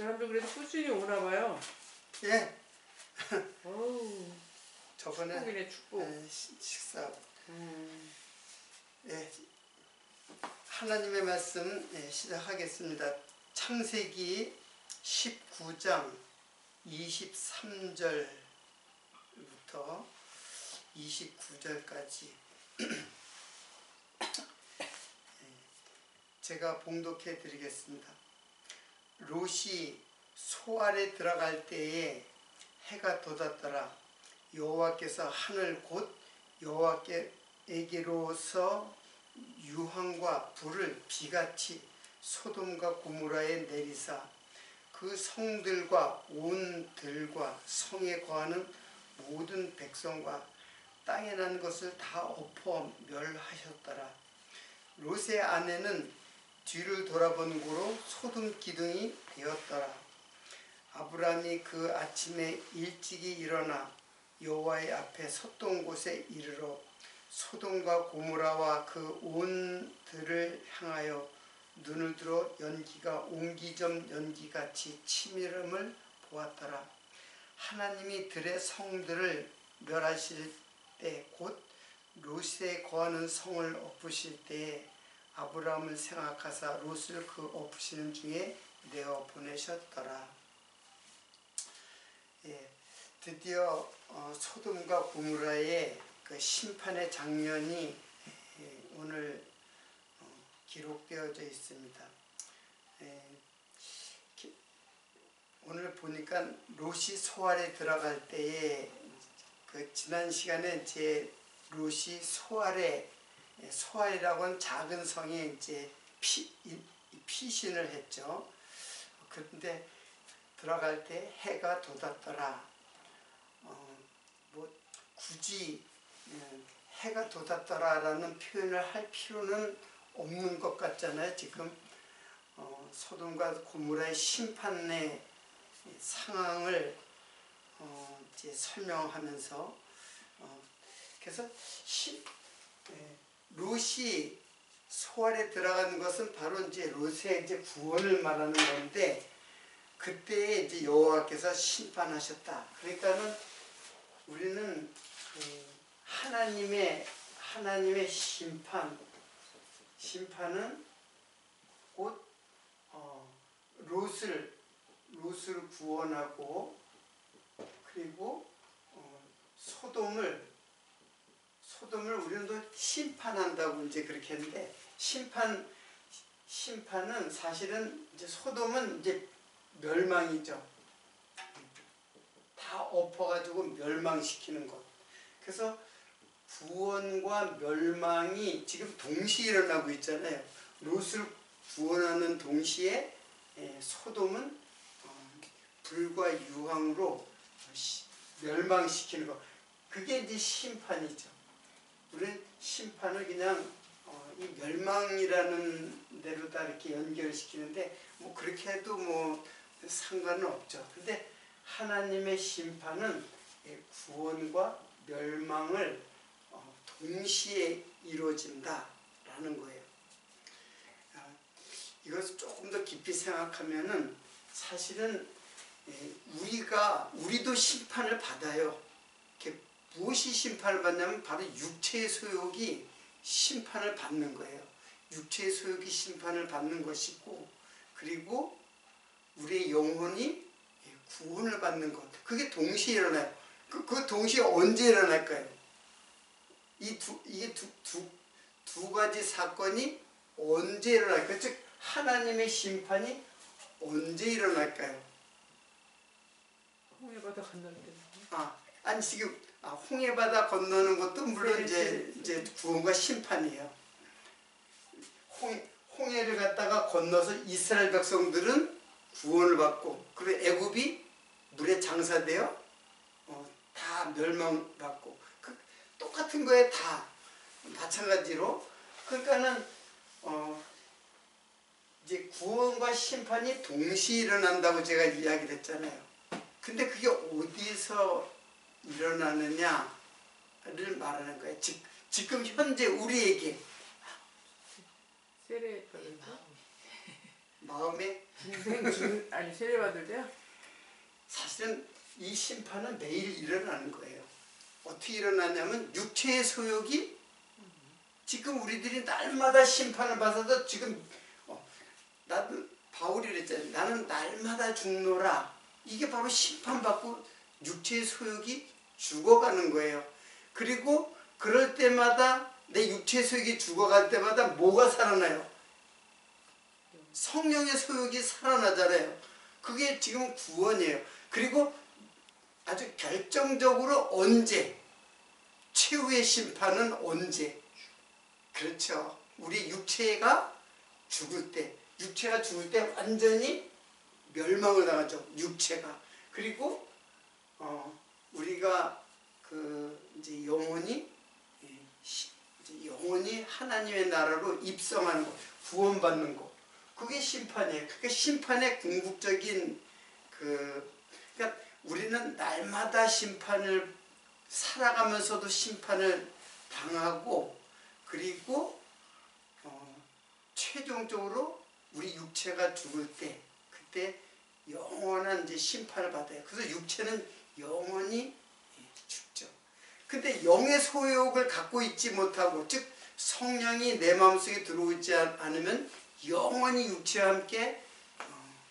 사람들 그래도 꾸준히 오나 봐요. 예. 어우, 저번에 축복이네, 축복. 식사. 예. 하나님의 말씀 시작하겠습니다. 창세기 19장 23절부터 29절까지 제가 봉독해 드리겠습니다. 롯이 소알에 들어갈 때에 해가 돋았더라. 여호와께서 하늘 곧 여호와께에게로서 유황과 불을 비같이 소돔과 고모라에 내리사 그 성들과 온 들과 성에 거하는 모든 백성과 땅에 난 것을 다 엎어 멸하셨더라. 롯의 아내는 뒤를 돌아본 고로 소돔 기둥이 되었더라. 아브람이 그 아침에 일찍이 일어나 여호와의 앞에 섰던 곳에 이르러 소돔과 고모라와 그 온 들을 향하여 눈을 들어 연기가 옹기점 연기같이 치밀음을 보았더라. 하나님이 들의 성들을 멸하실 때 곧 롯에 거하는 성을 엎으실 때에 아브라함을 생각하사 롯을 그 엎으시는 중에 내어 보내셨더라. 예, 드디어 소돔과 고모라의 그 심판의 장면이 오늘 기록되어져 있습니다. 오늘 보니까 롯이 소알에 들어갈 때에 그 지난 시간에 이제 롯이 소알이라고 하는 작은 성에 이제 피신을 했죠. 그런데 들어갈 때 해가 돋았더라. 뭐 굳이 해가 돋았더라라는 표현을 할 필요는 없는 것 같잖아요. 지금 소돔과 고모라의 심판의 상황을 이제 설명하면서 그래서 롯이 소알에 들어가는 것은 바로 이제 롯의 이제 구원을 말하는 건데 그때에 이제 여호와께서 심판하셨다. 그러니까는 우리는 하나님의 심판은 곧 롯을 구원하고 그리고 소돔을 우리는 또 심판한다고 이제 그렇게 했는데 심판은 사실은 이제 소돔은 이제 멸망이죠. 다 엎어가지고 멸망시키는 것. 그래서 구원과 멸망이 지금 동시에 일어나고 있잖아요. 롯을 구원하는 동시에 소돔은 불과 유황으로 멸망시키는 것. 그게 이제 심판이죠. 우리는 심판을 그냥 이 멸망이라는 대로다 이렇게 연결시키는데 뭐 그렇게 해도 뭐 상관은 없죠. 근데 하나님의 심판은 구원과 멸망을 동시에 이루어진다라는 거예요. 이것을 조금 더 깊이 생각하면은 사실은 우리도 심판을 받아요. 무엇이 심판을 받냐면 바로 육체의 소욕이 심판을 받는 거예요. 육체의 소욕이 심판을 받는 것이고 그리고 우리의 영혼이 구원을 받는 것. 그게 동시에 일어나요. 그 동시에 언제 일어날까요? 이게 두 가지 사건이 언제 일어날까요? 즉 하나님의 심판이 언제 일어날까요? 홍해바다 건널 때. 아니 지금 홍해바다 건너는 것도 물론 이제 구원과 심판이에요. 홍해를 갖다가 건너서 이스라엘 백성들은 구원을 받고 그리고 애굽이 물에 장사되어 다 멸망받고 똑같은 거에 다 마찬가지로 그러니까는 이제 구원과 심판이 동시에 일어난다고 제가 이야기를 했잖아요. 근데 그게 어디서 일어나느냐를 말하는 거예요. 지금 현재 우리에게 마음에 아니 세례받을 때요? 사실은 이 심판은 매일 일어나는 거예요. 어떻게 일어나냐면 육체의 소욕이 지금 우리들이 날마다 심판을 받아서 지금 나도 바울이 그랬잖아요. 나는 날마다 죽노라. 이게 바로 심판받고 육체의 소욕이 죽어가는 거예요. 그리고 그럴 때마다 내 육체의 소욕이 죽어갈 때마다 뭐가 살아나요? 성령의 소욕이 살아나잖아요. 그게 지금 구원이에요. 그리고 아주 결정적으로 언제? 최후의 심판은 언제? 그렇죠. 우리 육체가 죽을 때, 육체가 죽을 때 완전히 멸망을 당하죠. 육체가. 그리고 우리가 이제 영혼이 하나님의 나라로 입성하는 거, 구원받는 거. 그게 심판이에요. 그게 심판의 궁극적인 그러니까 우리는 날마다 심판을 살아가면서도 심판을 당하고 그리고 최종적으로 우리 육체가 죽을 때 그때 영원한 이제 심판을 받아요. 그래서 육체는 영원히 죽죠. 근데 영의 소욕을 갖고 있지 못하고 즉 성령이 내 마음속에 들어오지 않으면 영원히 육체와 함께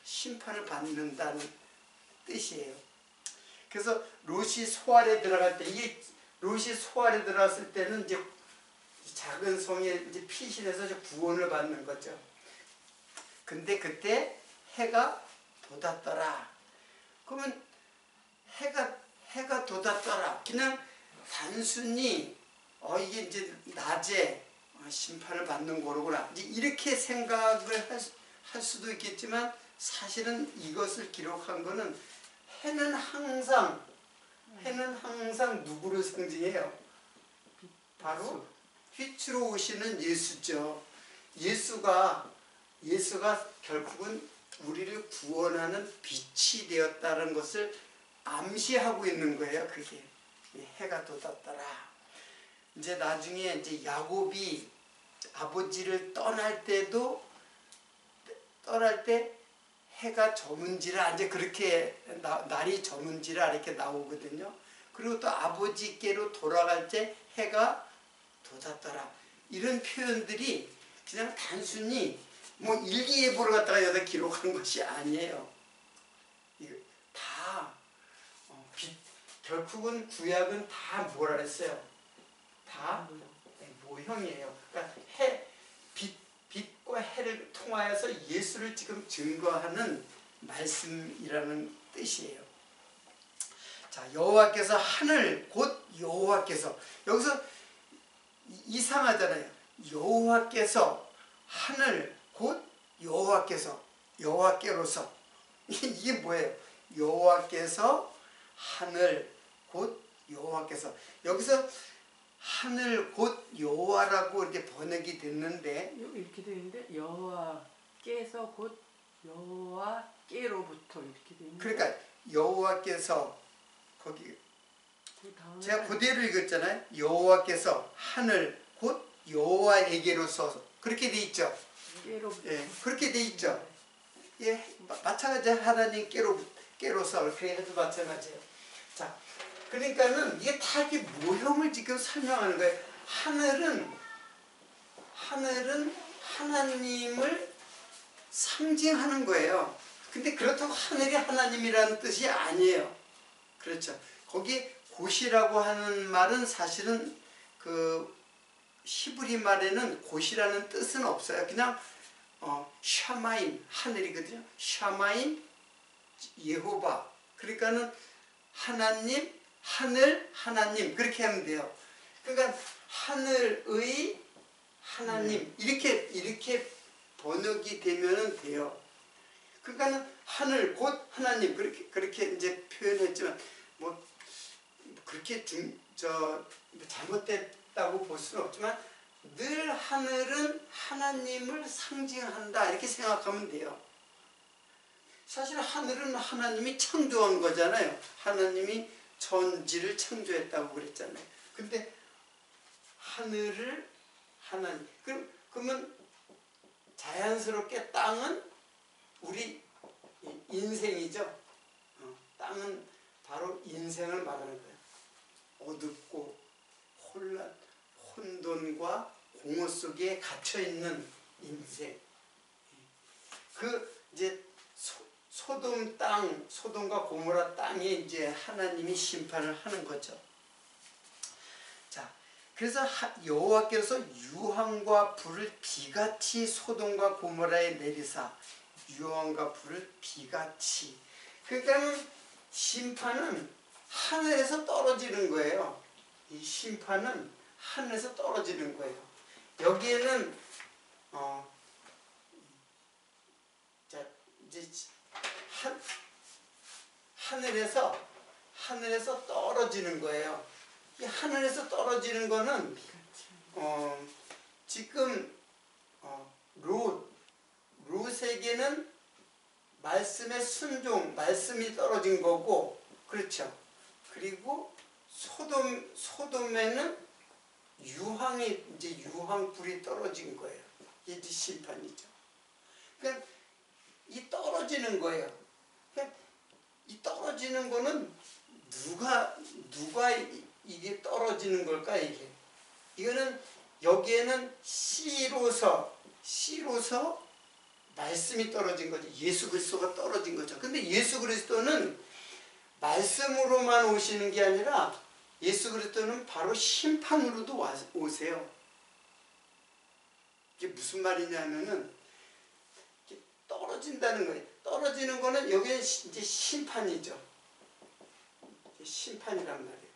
심판을 받는다는 뜻이에요. 그래서 롯이 소알에 들어갈 때 이게 롯이 소알에 들어갔을 때는 이제 작은 성에 이제 피신해서 구원을 받는 거죠. 근데 그때 해가 돋았더라. 그러면 해가 돋았더라. 그냥 단순히 이게 이제 낮에 심판을 받는 거로구나. 이제 이렇게 생각을 할 수도 있겠지만 사실은 이것을 기록한 거는 해는 항상 누구를 상징해요? 바로 빛으로 오시는 예수죠. 예수가 결국은 우리를 구원하는 빛이 되었다는 것을 암시하고 있는 거예요. 그게 해가 돋았더라. 이제 나중에 이제 야곱이 아버지를 떠날 때 해가 저문지라 이제 그렇게 날이 저문지라 이렇게 나오거든요. 그리고 또 아버지께로 돌아갈 때 해가 돋았더라. 이런 표현들이 그냥 단순히 뭐 일기예보를 갖다가 여기다 기록한 것이 아니에요. 다 결국은 구약은 다 뭐라 그랬어요? 다 모형이에요. 그러니까 빛과 해를 통하여서 예수를 지금 증거하는 말씀이라는 뜻이에요. 자, 여호와께서 하늘 곧 여호와께서 여기서 이상하잖아요. 여호와께서 하늘 곧 여호와께로서 이게 뭐예요? 여호와께서 하늘 곧 여호와께서 여기서 하늘 곧 여호와라고 이렇게 번역이 됐는데 여기 이렇게 되어 있는데 여호와께서 곧 여호와께로부터 이렇게 되어 있는데 그러니까 여호와께서 거기 제가 그대로 읽었잖아요. 여호와께서 하늘 곧 여호와에게로서 그렇게 돼 있죠. 예, 그렇게 돼 있죠. 예, 마찬가지 하나님께로서 그렇게 해도 마찬가지예요. 자, 그러니까는 이게 다 이렇게 모형을 지금 설명하는 거예요. 하늘은 하나님을 상징하는 거예요. 근데 그렇다고 하늘이 하나님이라는 뜻이 아니에요. 그렇죠. 거기 곧이라고 하는 말은 사실은 그 히브리 말에는 곧이라는 뜻은 없어요. 그냥 샤마임 하늘이거든요. 샤마임 예호바. 그러니까는 하나님 하늘 하나님 그렇게 하면 돼요. 그러니까 하늘의 하나님 이렇게 번역이 되면은 돼요. 그러니까는 하늘 곧 하나님 그렇게 이제 표현했지만 뭐 그렇게 잘못됐다고 볼 수는 없지만 늘 하늘은 하나님을 상징한다 이렇게 생각하면 돼요. 사실 하늘은 하나님이 창조한 거잖아요. 하나님이 천지를 창조했다고 그랬잖아요. 근데 하늘을 하나님 그러면 자연스럽게 땅은 인생이죠. 땅은 바로 인생을 말하는 거예요. 어둡고 혼돈과 공허 속에 갇혀 있는 인생. 그 이제 소돔 땅, 소돔과 고모라 땅에 이제 하나님이 심판을 하는 거죠. 자, 그래서 여호와께서 유황과 불을 비같이 소돔과 고모라에 내리사, 유황과 불을 비같이. 그러니까 심판은 하늘에서 떨어지는 거예요. 이 심판은 하늘에서 떨어지는 거예요. 여기에는 자 이제 하늘에서 떨어지는 거예요. 이 하늘에서 떨어지는 거는 지금 롯에게는 말씀의 순종, 말씀이 떨어진 거고, 그렇죠. 그리고 소돔에는 유황불이 떨어진 거예요. 이게 이제 심판이죠. 그러니까 이 떨어지는 거예요. 그러니까 이 떨어지는 거는 누가 이게 떨어지는 걸까, 이게? 이거는 여기에는 씨로서 말씀이 떨어진 거죠. 예수 그리스도가 떨어진 거죠. 근데 예수 그리스도는 말씀으로만 오시는 게 아니라 예수 그리스도는 바로 심판으로도 오세요. 이게 무슨 말이냐면은 떨어진다는 거예요. 떨어지는 거는 여기는 이제 심판이죠. 심판이란 말이에요.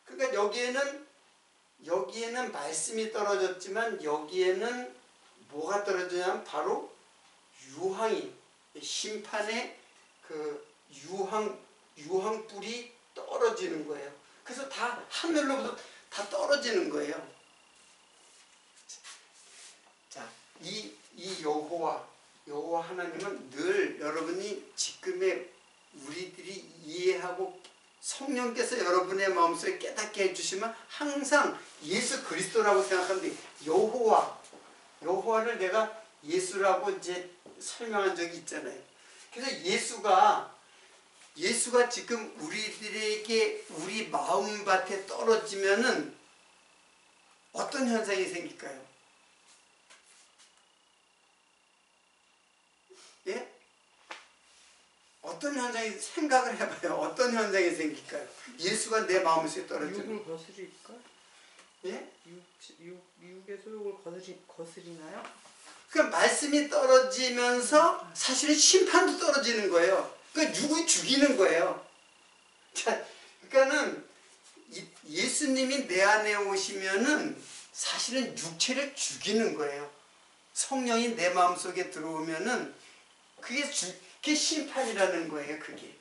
그러니까 여기에는 말씀이 떨어졌지만 여기에는 뭐가 떨어지냐면 바로 유황이, 심판의 그 유황불이 떨어지는 거예요. 그래서 다 하늘로부터 다 떨어지는 거예요. 자, 이 여호와 하나님은 늘 여러분이 지금의 우리들이 이해하고 성령께서 여러분의 마음속에 깨닫게 해주시면 항상 예수 그리스도라고 생각하는데, 여호와를 내가 예수라고 이제 설명한 적이 있잖아요. 그래서 예수가 지금 우리들에게 우리 마음밭에 떨어지면은 어떤 현상이 생길까요? 예? 어떤 현상이, 생각을 해봐요. 어떤 현상이 생길까요? 예수가 내 마음속에 떨어지면. 육을 거스릴까? 예? 육의 소욕을 거스리나요? 그러니까 말씀이 떨어지면서 사실은 심판도 떨어지는 거예요. 그러니까 육을 죽이는 거예요. 자, 그러니까는 예수님이 내 안에 오시면은 사실은 육체를 죽이는 거예요. 성령이 내 마음속에 들어오면은 그게 심판이라는 거예요. 그게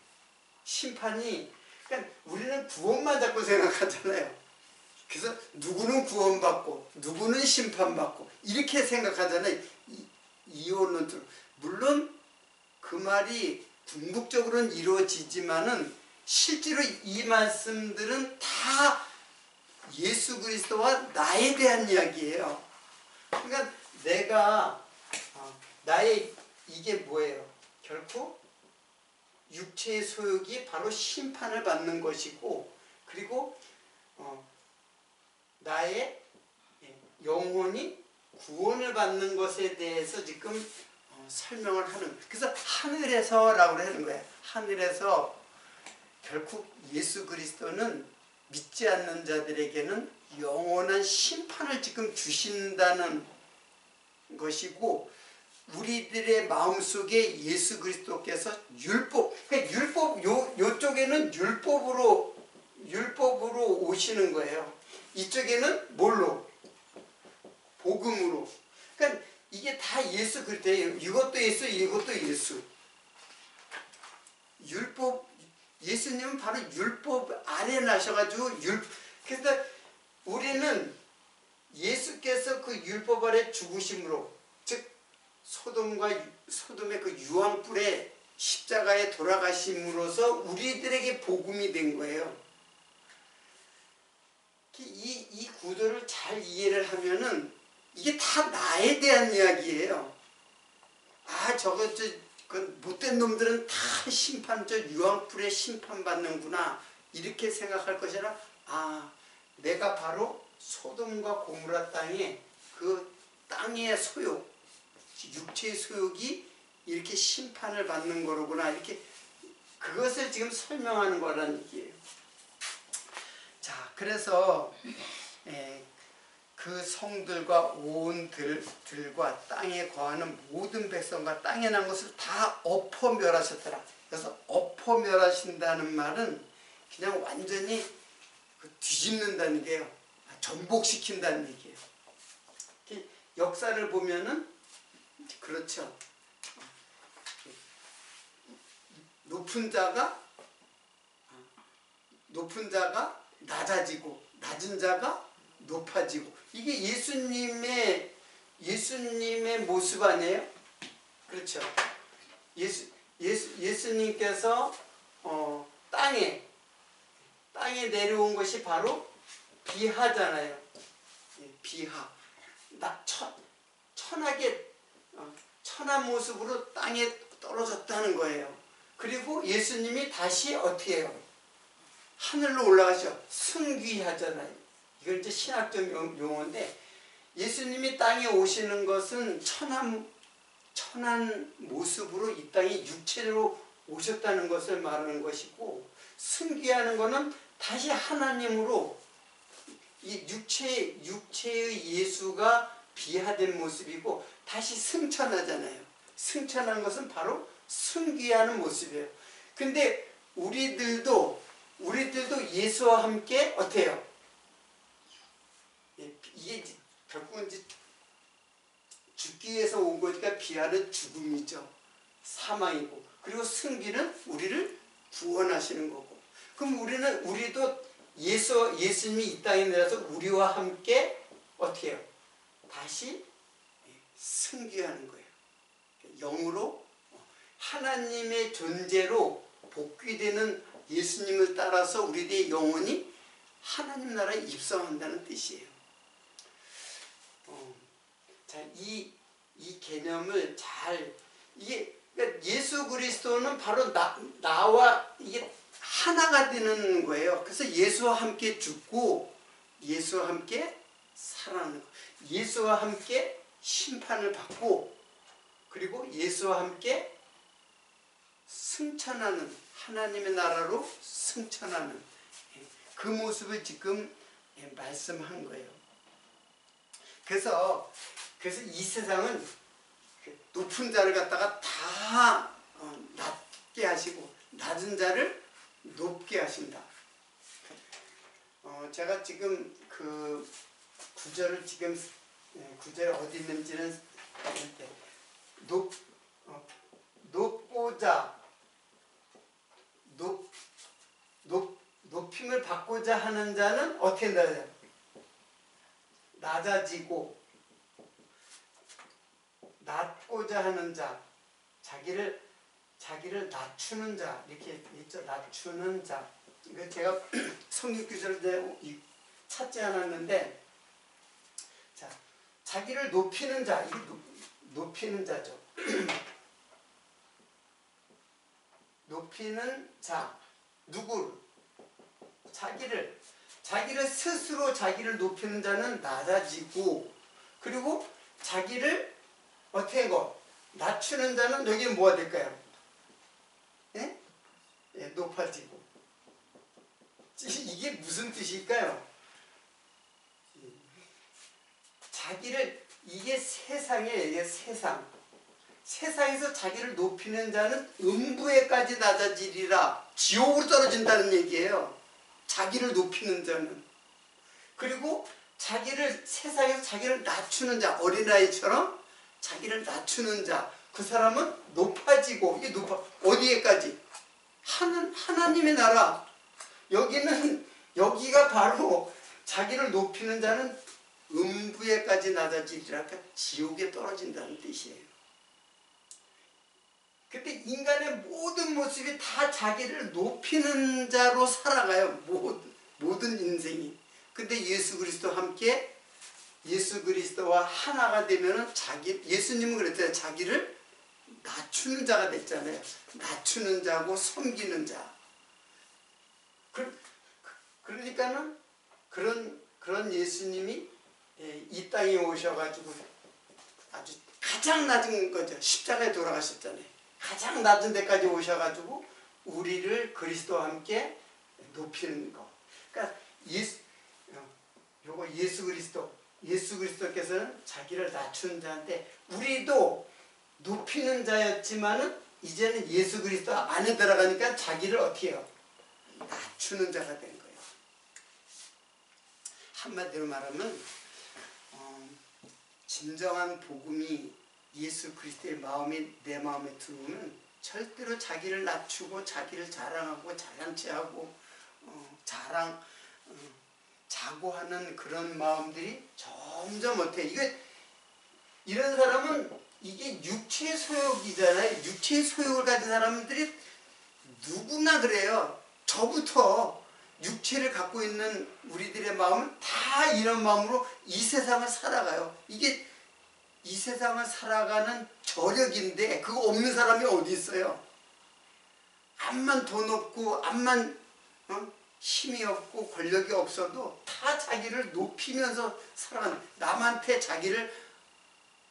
심판이. 그러니까 우리는 구원만 자꾸 생각하잖아요. 그래서 누구는 구원받고 누구는 심판받고 이렇게 생각하잖아요. 이혼론적으로. 물론 그 말이 궁극적으로는 이루어지지만은 실제로 이 말씀들은 다 예수 그리스도와 나에 대한 이야기예요. 그러니까 내가 나의 이게 뭐예요? 결코 육체의 소욕이 바로 심판을 받는 것이고, 그리고 나의 영혼이 구원을 받는 것에 대해서 지금 설명을 하는. 그래서 하늘에서라고 하는 거예요. 하늘에서 결국 예수 그리스도는 믿지 않는 자들에게는 영원한 심판을 지금 주신다는 것이고, 우리들의 마음속에 예수 그리스도께서 그러니까 요쪽에는 율법으로 오시는 거예요. 이쪽에는 뭘로? 복음으로. 그러니까 이게 다 예수 그리스도예요. 이것도 예수, 이것도 예수. 예수님은 바로 율법 아래 나셔가지고 그래서 우리는 예수께서 그 율법 아래 죽으심으로, 즉 소돔의 그 유황불에 십자가에 돌아가심으로써 우리들에게 복음이 된 거예요. 이 구도를 잘 이해를 하면은 이게 다 나에 대한 이야기예요. 그 못된 놈들은 다 유황불에 심판받는구나 이렇게 생각할 것이라 내가 바로 소돔과 고모라 땅에 그 땅의 소욕, 육체의 소욕이 이렇게 심판을 받는 거로구나 이렇게 그것을 지금 설명하는 거라는 얘기예요. 자, 그래서 그 성들과 온 들과 땅에 거하는 모든 백성과 땅에 난 것을 다 엎어 멸하셨더라. 그래서 엎어 멸하신다는 말은 그냥 완전히 뒤집는다는 게요. 전복시킨다는 얘기예요. 역사를 보면은 그렇죠. 높은 자가 낮아지고 낮은 자가 높아지고 이게 예수님의 모습 아니에요? 그렇죠. 예수님께서 땅에 내려온 것이 바로 비하잖아요. 비하. 천한 모습으로 땅에 떨어졌다는 거예요. 그리고 예수님이 다시 어떻게 해요? 하늘로 올라가셔. 승귀하잖아요. 이건 이제 신학적 용어인데 예수님이 땅에 오시는 것은 천한 모습으로 이 땅에 육체로 오셨다는 것을 말하는 것이고 승귀하는 것은 다시 하나님으로 이 육체의 예수가 비하된 모습이고 다시 승천하잖아요. 승천한 것은 바로 승귀하는 모습이에요. 근데 우리들도 예수와 함께 어때요? 이게 결국은 이제 죽기 위해서 온 거니까 비하는 죽음이죠. 사망이고 그리고 승귀는 우리를 구원하시는 거고. 그럼 우리도 예수님이 이 땅에 내려서 우리와 함께 어떻게 해요? 다시 승귀하는 거예요. 영으로 하나님의 존재로 복귀되는 예수님을 따라서 우리들의 영혼이 하나님 나라에 입성한다는 뜻이에요. 자, 이 개념을 그러니까 예수 그리스도는 바로 나와 이게 하나가 되는 거예요. 그래서 예수와 함께 죽고 예수와 함께 살아나는 거예요. 예수와 함께 심판을 받고 그리고 예수와 함께 승천하는 하나님의 나라로 승천하는 그 모습을 지금 말씀한 거예요. 그래서 이 세상은 높은 자를 갖다가 다 낮게 하시고 낮은 자를 높게 하신다. 제가 지금 그 구절을 구절이 어디 있는지는 높임을 받고자 하는 자는 어떻게 된다? 낮아지고 낮고자 하는 자, 자기를 낮추는 자 이렇게 있죠. 낮추는 자. 이거 제가 성경 구절을 찾지 않았는데, 자, 자기를 높이는 자, 이게 높이는 자죠. 높이는 자, 누구를? 자기를 스스로 자기를 높이는 자는 낮아지고, 그리고 자기를 어떻게 하고 낮추는 자는 여기는 뭐가 될까요? 예? 예, 높아지고. 이게 무슨 뜻일까요? 이게 세상이에요. 세상에서 자기를 높이는 자는 음부에까지 낮아지리라. 지옥으로 떨어진다는 얘기예요. 자기를 높이는 자는. 그리고 세상에서 자기를 낮추는 자, 어린아이처럼 자기를 낮추는 자, 그 사람은 높아지고, 이게 어디에까지? 하나님의 나라. 여기가 바로 자기를 높이는 자는 음부에까지 낮아지리라. 그러니까 지옥에 떨어진다는 뜻이에요. 근데 인간의 모든 모습이 다 자기를 높이는 자로 살아가요. 모든 인생이. 근데 예수 그리스도와 하나가 되면은 예수님은 그랬잖아요. 자기를 낮추는 자가 됐잖아요. 낮추는 자고 섬기는 자. 그러니까는 그런 예수님이 이 땅에 오셔가지고 아주 가장 낮은 거죠. 십자가에 돌아가셨잖아요. 가장 낮은 데까지 오셔가지고 우리를 그리스도와 함께 높이는 거. 그러니까 예수 그리스도께서는 자기를 낮추는 자인데 우리도 높이는 자였지만은 이제는 예수 그리스도 안에 들어가니까 자기를 어떻게 해요? 낮추는 자가 된 거예요. 한마디로 말하면 진정한 복음이 예수 그리스도의 마음이 내 마음에 들어오면 절대로 자기를 낮추고 자기를 자랑하고 자랑치하고 자고하는 그런 마음들이 점점 어때? 이런 사람은 이게 육체의 소욕이잖아요. 육체의 소욕을 가진 사람들이 누구나 그래요. 저부터 육체를 갖고 있는 우리들의 마음은 다 이런 마음으로 이 세상을 살아가요. 이게 이 세상을 살아가는 저력인데 그거 없는 사람이 어디 있어요? 암만 돈 없고 암만 힘이 없고 권력이 없어도 다 자기를 높이면서 살아가는, 남한테 자기를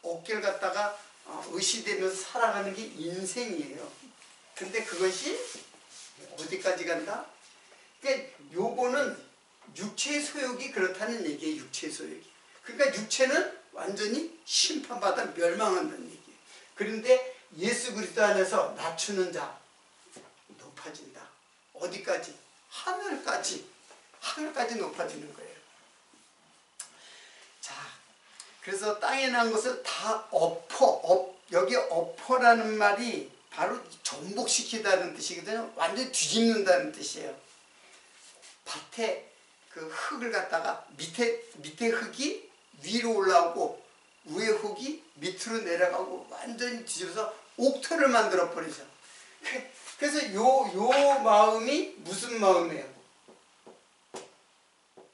어깨를 갖다가 의시되면서 살아가는 게 인생이에요. 근데 그것이 어디까지 간다? 그러니까 요거는 육체의 소욕이 그렇다는 얘기예요. 육체의 소욕이. 그러니까 육체는 완전히 심판받아 멸망한다는 얘기예요. 그런데 예수 그리스도 안에서 낮추는 자 높아진다. 어디까지? 하늘까지 높아지는 거예요. 자, 그래서 땅에 난 것을 다 여기 엎어라는 말이 바로 전복시키다는 뜻이거든요. 완전히 뒤집는다는 뜻이에요. 밭에 그 흙을 갖다가 밑에 흙이 위로 올라오고 위에 흙이 밑으로 내려가고 완전히 뒤집어서 옥토를 만들어 버리죠. 그래서 요 마음이 무슨 마음이에요?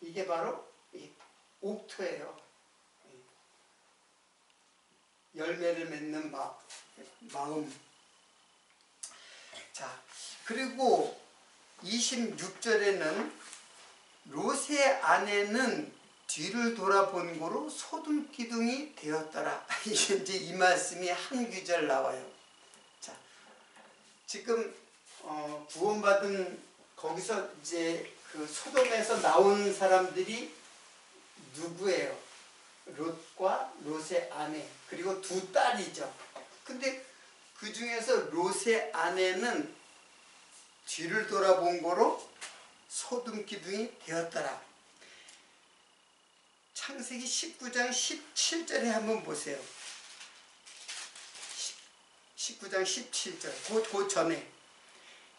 이게 바로 옥토예요. 열매를 맺는 마음. 자, 그리고 26절에는 롯의 아내는 뒤를 돌아본 고로 소금 기둥이 되었더라. 이게 이제 이 말씀이 한 구절 나와요. 자, 지금 구원받은 거기서 이제 그 소돔에서 나온 사람들이 누구예요? 롯과 롯의 아내 그리고 두 딸이죠. 근데 그 중에서 롯의 아내는 뒤를 돌아본 거로 소돔 기둥이 되었더라. 창세기 19장 17절에 한번 보세요. 19장 17절 그 전에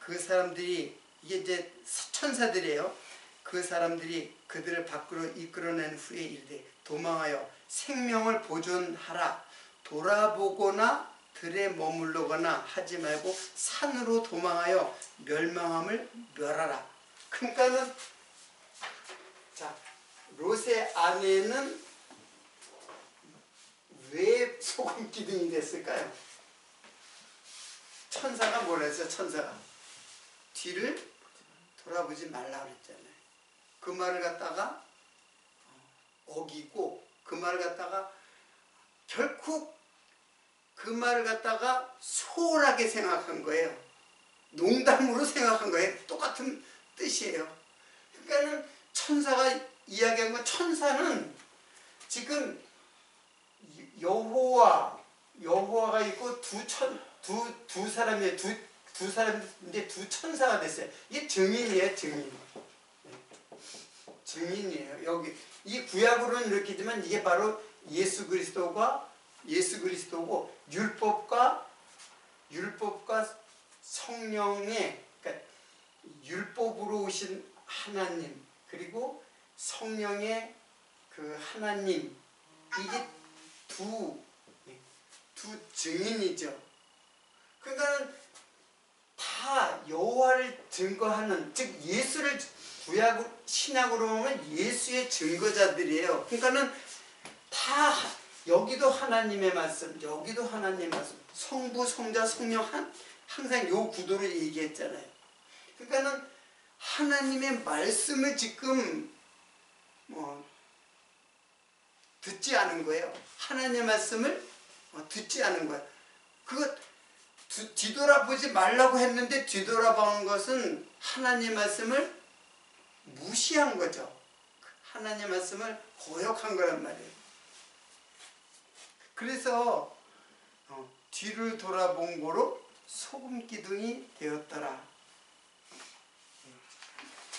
그 사람들이 이게 이제 천사들이에요. 그 사람들이 그들을 밖으로 이끌어낸 후에 이르되 도망하여 생명을 보존하라. 돌아보거나 들에 머물러거나 하지 말고 산으로 도망하여 멸망함을 멸하라. 그러니까는 자, 롯의 아내는 왜 소금 기둥이 됐을까요? 천사가 뭐라 했어요? 천사가 뒤를 돌아보지 말라 그랬잖아요. 그 말을 갖다가 어기고 그 말을 갖다가 결국 그 말을 갖다가 소홀하게 생각한 거예요. 농담으로 생각한 거예요. 똑같은 뜻이에요. 그러니까는 천사가 이야기한 건, 천사는 지금 여호와가 있고 두 사람이에요. 두 사람인데 두 천사가 됐어요. 이게 증인이에요. 증인이에요. 여기 이 구약으로는 이렇게 있지만 이게 바로 예수 그리스도고 율법과 성령의, 그러니까 율법으로 오신 하나님 그리고 성령의 그 하나님, 이게 두 증인이죠. 그러니까 다 여호와를 증거하는, 즉 예수를 신약으로 보면 예수의 증거자들이에요. 그러니까는 다 여기도 하나님의 말씀, 여기도 하나님의 말씀. 성부, 성자, 성령 항상 요 구도를 얘기했잖아요. 그러니까는 하나님의 말씀을 지금 듣지 않은 거예요. 하나님의 말씀을 듣지 않은 거예요. 그거 뒤돌아보지 말라고 했는데 뒤돌아보는 것은 하나님의 말씀을 무시한 거죠. 하나님의 말씀을 거역한 거란 말이에요. 그래서 뒤를 돌아본 고로 소금 기둥이 되었더라.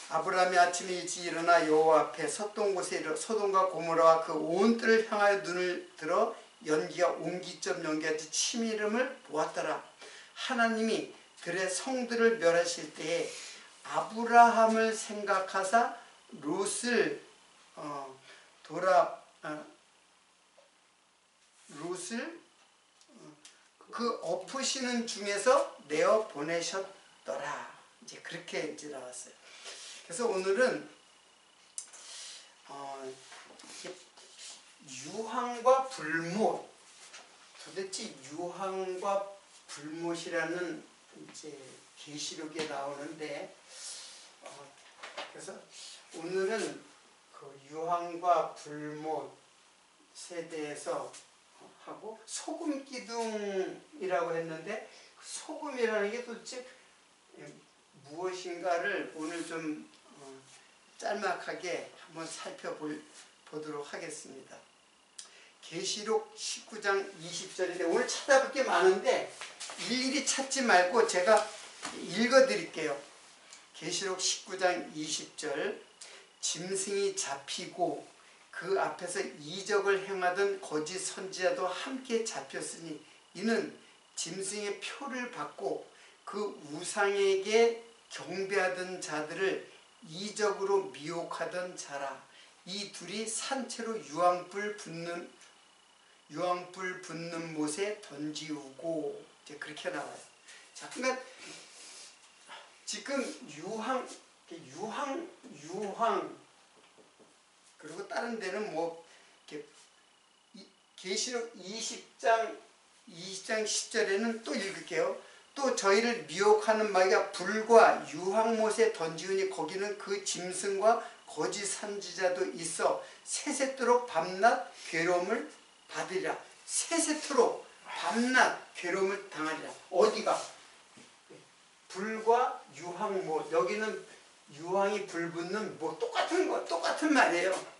아브라함이 아침에 일찍 일어나 여호와 앞에 섰던 곳에 이르러 소돔과 고모라와 그 온 뜰을 향하여 눈을 들어 연기가 옹기점 연기하듯이 치밀음을 보았더라. 하나님이 들의 성들을 멸하실 때에 아브라함을 생각하사 롯을 그 엎으시는 중에서 내어 보내셨더라. 이제 그렇게 이제 나왔어요. 그래서 오늘은 유황과 불못, 도대체 유황과 불못이라는 이제 계시록에 나오는데, 그래서 오늘은 그 유황과 불못에 대해서 하고 소금 기둥이라고 했는데 소금이라는 게 도대체 무엇인가를 오늘 좀 짤막하게 한번 살펴보도록 하겠습니다. 계시록 19장 20절인데 오늘 찾아볼 게 많은데 일일이 찾지 말고 제가 읽어드릴게요. 계시록 19장 20절 짐승이 잡히고 그 앞에서 이적을 행하던 거짓 선지자도 함께 잡혔으니 이는 짐승의 표를 받고 그 우상에게 경배하던 자들을 이적으로 미혹하던 자라. 이 둘이 산채로 유황불 붙는 못에 던지우고, 이제 그렇게 나와요. 자, 그러니까 지금 유황 그리고 다른 데는 뭐 계시록 20장 10절에는 또 읽을게요. 또 저희를 미혹하는 마귀가 불과 유황못에 던지우니 거기는 그 짐승과 거짓 선지자도 있어 세세토록 밤낮 괴로움을 받으리라. 세세토록 밤낮 괴로움을 당하리라. 어디가? 불과 유황못. 여기는 유황이 불붙는 뭐 똑같은 말이에요.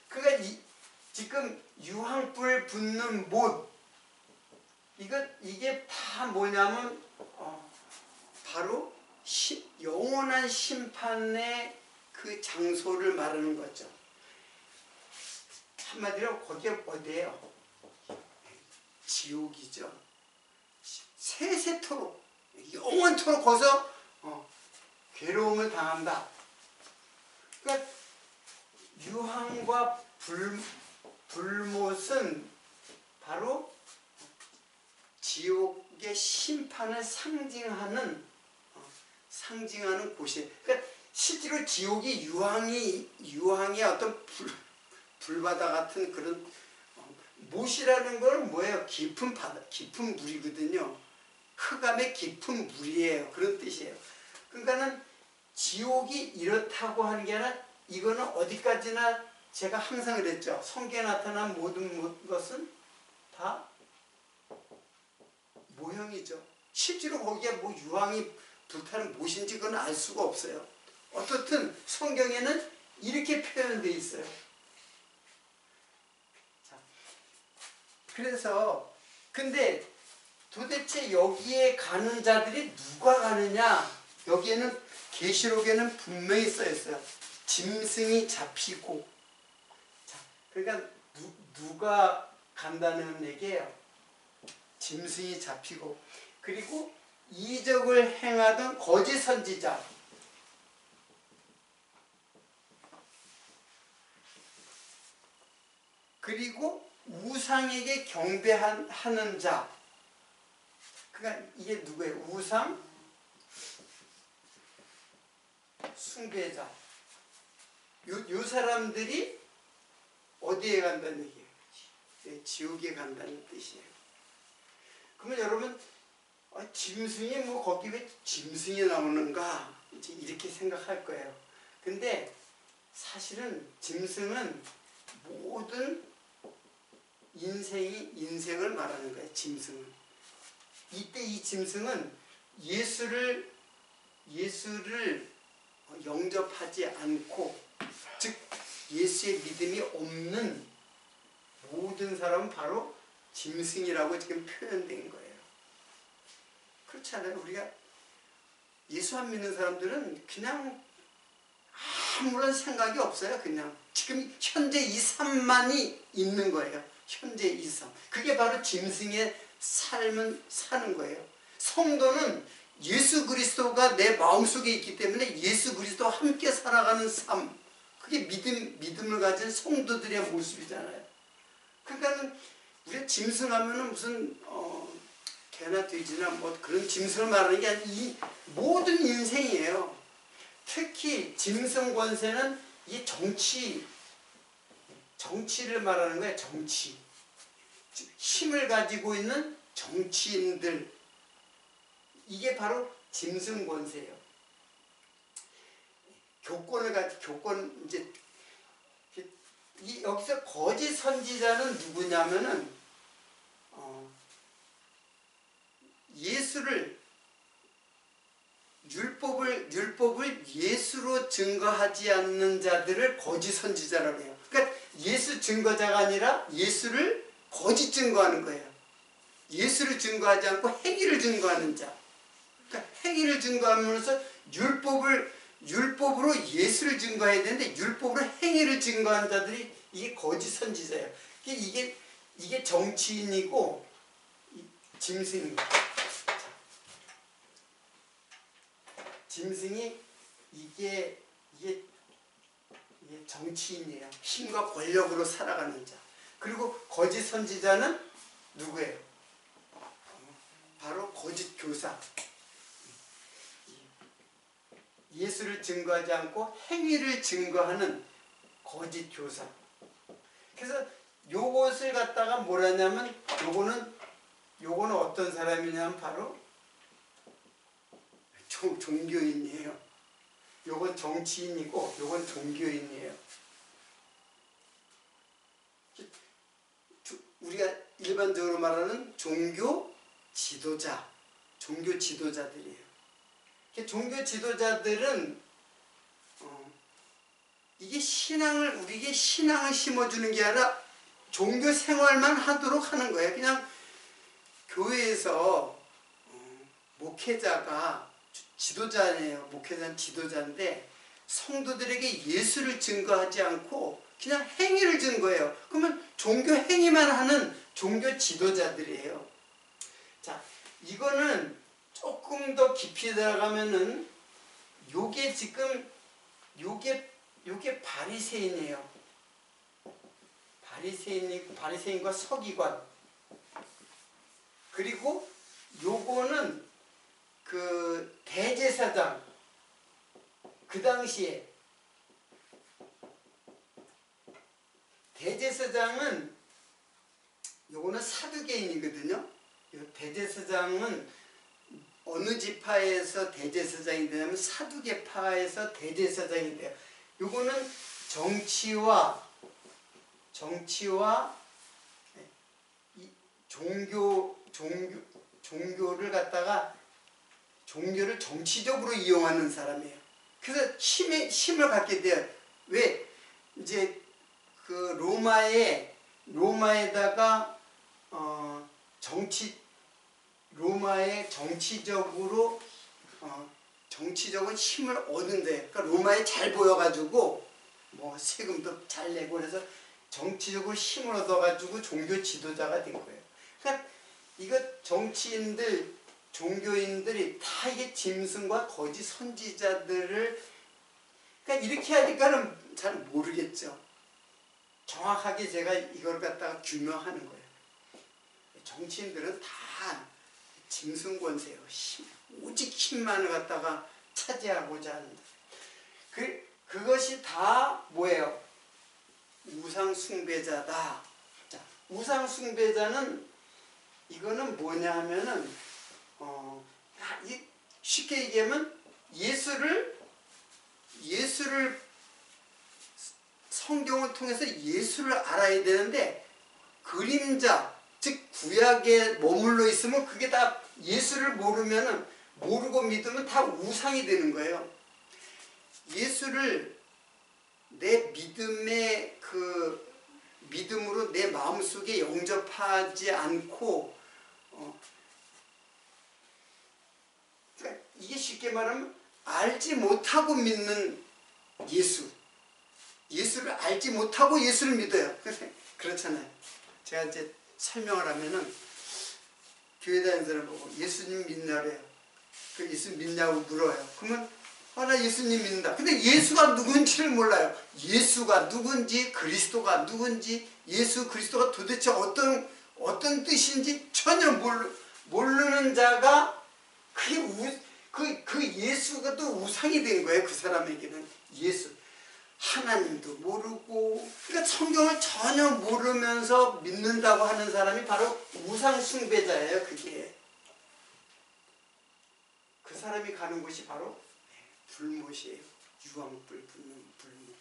그러니까 지금 유황불 붙는 못, 이게 다 뭐냐면 바로 영원한 심판의 그 장소를 말하는 거죠. 한마디로 거기가 어디예요? 지옥이죠. 세세토록 영원토록 거기서 괴로움을 당한다. 그러니까 유황과 불못은 바로 지옥의 심판을 상징하는 곳이에요. 그러니까 실제로 지옥이 유황의 어떤 불바다 같은 그런 못이라는 건 뭐예요? 깊은 바다, 깊은 물이거든요. 흑암의 깊은 물이에요. 그런 뜻이에요. 그러니까는 지옥이 이렇다고 하는 게 아니라 이거는 어디까지나 제가 항상 그랬죠. 성경에 나타난 모든 것은 다 모형이죠. 실제로 거기에 뭐 유황이 불타는 못인지 그건 알 수가 없어요. 어떻든 성경에는 이렇게 표현되어 있어요. 자, 그래서 근데 도대체 여기에 가는 자들이 누가 가느냐? 여기에는 계시록에는 분명히 써 있어요. 짐승이 잡히고. 자, 그러니까 누가 간다는 얘기예요. 짐승이 잡히고, 그리고 이적을 행하던 거짓 선지자, 그리고 우상에게 경배하는 자. 그러니까 이게 누구예요? 우상 숭배자. 요 사람들이 어디에 간다는 얘기예요? 지옥에 간다는 뜻이에요. 그러면 여러분 짐승이 뭐 거기 왜 짐승이 나오는가 이제 이렇게 생각할 거예요. 근데 사실은 짐승은 모든 인생을 말하는 거예요. 짐승은. 이때 이 짐승은 예수를 영접하지 않고, 즉 예수의 믿음이 없는 모든 사람은 바로 짐승이라고 지금 표현된 거예요. 그렇잖아요. 우리가 예수 안 믿는 사람들은 그냥 아무런 생각이 없어요. 그냥 지금 현재 이 삶만이 있는 거예요. 현재 이 삶. 그게 바로 짐승의 삶은 사는 거예요. 성도는 예수 그리스도가 내 마음속에 있기 때문에 예수 그리스도와 함께 살아가는 삶, 그게 믿음을 가진 성도들의 모습이잖아요. 그러니까는 우리가 짐승하면은 무슨 개나 돼지나 뭐 그런 짐승을 말하는 게 아니라 이 모든 인생이에요. 특히 짐승 권세는 이 정치를 말하는 거예요. 정치. 힘을 가지고 있는 정치인들, 이게 바로 짐승 권세예요. 교권 이제 여기서 거짓 선지자는 누구냐면은 율법을 예수로 증거하지 않는 자들을 거짓 선지자라고 해요. 그러니까 예수 증거자가 아니라 예수를 거짓 증거하는 거예요. 예수를 증거하지 않고 행위를 증거하는 자. 그러니까 행위를 증거하면서 율법으로 예수를 증거해야 되는데 율법으로 행위를 증거하는 자들이 이게 거짓 선지자예요. 이게 정치인이고 짐승입니다. 짐승이 이게 정치인이에요. 힘과 권력으로 살아가는 자. 그리고 거짓 선지자는 누구예요? 바로 거짓 교사. 예수를 증거하지 않고 행위를 증거하는 거짓 교사. 그래서 요것을 갖다가 뭐라냐면 요거는 어떤 사람이냐면 바로 종교인이에요. 요건 정치인이고 요건 종교인이에요. 우리가 일반적으로 말하는 종교 지도자들이에요. 종교 지도자들은 우리에게 신앙을 심어주는 게 아니라 종교 생활만 하도록 하는 거예요. 그냥 교회에서 목회자가 지도자네요. 목회자는 지도자인데 성도들에게 예수를 증거하지 않고 그냥 행위를 증거해요. 그러면 종교 행위만 하는 종교 지도자들이에요. 자, 이거는 조금 더 깊이 들어가면은 요게 바리새인이에요. 바리새인과 서기관. 그리고 요거는 그 대제사장. 그 당시에 대제사장은 요거는 사두개인이거든요. 대제사장은 어느 지파에서 대제사장이 되냐면 사두개파에서 대제사장이 돼요. 요거는 정치와 종교를 갖다가 종교를 정치적으로 이용하는 사람이에요. 그래서 힘을 갖게 돼요. 왜? 이제 그 로마에다가 로마의 정치적인 힘을 얻은데, 그러니까 로마에 잘 보여가지고 뭐 세금도 잘 내고 그래서 정치적으로 힘을 얻어가지고 종교 지도자가 된 거예요. 그러니까 이거 정치인들, 종교인들이 다 이게 짐승과 거짓 선지자들을, 그러니까 이렇게 하니까는 잘 모르겠죠. 정확하게 제가 이걸 갖다가 규명하는 거예요. 정치인들은 다 짐승 권세요. 오직 힘만을 갖다가 차지하고자 한다. 그것이 다 뭐예요? 우상 숭배자다. 자, 우상 숭배자는 이거는 뭐냐 하면은 쉽게 얘기하면 예수를 성경을 통해서 예수를 알아야 되는데 그림자 즉 구약에 머물러 있으면 그게 다 예수를 모르고 믿으면 다 우상이 되는 거예요. 예수를 내 믿음의 믿음으로 내 마음속에 영접하지 않고 그러니까 이게 쉽게 말하면 알지 못하고 믿는 예수를 알지 못하고 예수를 믿어요. 그렇잖아요. 제가 이제 설명을 하면은 교회 다니는 사람 보고 예수님 믿냐래요. 그 예수 믿냐고 물어요. 그러면 나 예수님 믿는다. 근데 예수가 누군지를 몰라요. 예수가 누군지 그리스도가 누군지 예수 그리스도가 도대체 어떤 뜻인지 전혀 모르는 자가 그 예수가 또 우상이 된 거예요. 그 사람에게는 예수 하나님도 모르고 그러니까 성경을 전혀 모르면서 믿는다고 하는 사람이 바로 우상 숭배자예요. 그게 그 사람이 가는 곳이 바로 불못이에요. 유황불 붙는 불못.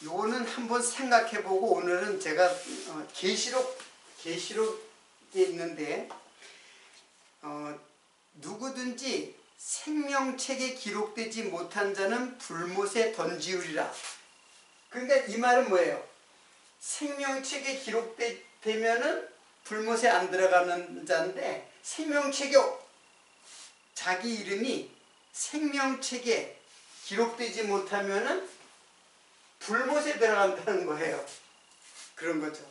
요거는 한번 생각해보고 오늘은 제가 계시록에 있는데 누구든지 생명책에 기록되지 못한 자는 불못에 던지우리라. 그러니까 이 말은 뭐예요? 생명책에 기록되면은 불못에 안 들어가는 자인데 생명책에 자기 이름이 생명책에 기록되지 못하면은 불못에 들어간다는 거예요. 그런 거죠.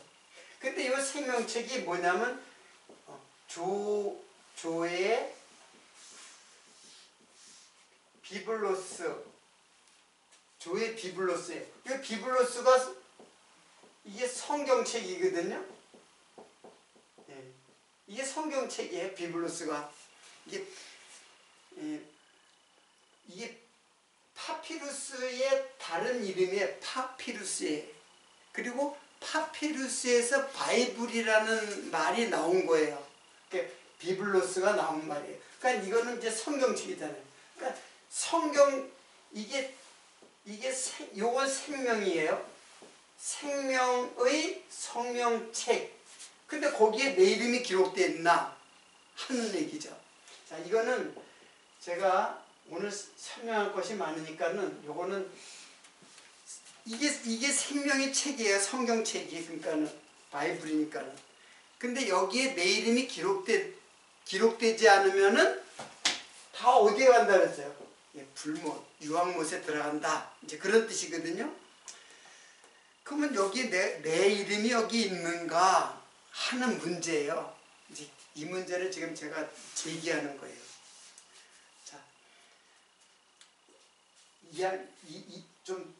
근데 이 생명책이 뭐냐면 조의 비블로스예요. 이 비블로스가 이게 성경책이거든요. 이게 성경책이에요. 비블로스가 이게 파피루스의 다른 이름이에요. 파피루스예요. 그리고 파피루스에서 바이블이라는 말이 나온 거예요. 비블로스가 나온 말이에요. 그러니까 이거는 이제 성경책이잖아요. 그러니까 요건 생명이에요. 생명의 성명책. 근데 거기에 내 이름이 기록되어 있나 하는 얘기죠. 자, 이거는 제가 오늘 설명할 것이 많으니까는 요거는 이게 생명의 책이에요. 성경책이. 그러니까는 바이블이니까는. 근데 여기에 내 이름이 기록되지 않으면은 다 어디에 간다 그랬어요? 불못, 유황못에 들어간다. 이제 그런 뜻이거든요. 그러면 여기 내 이름이 여기 있는가 하는 문제예요. 이제 이 문제를 지금 제가 제기하는 거예요. 자, 좀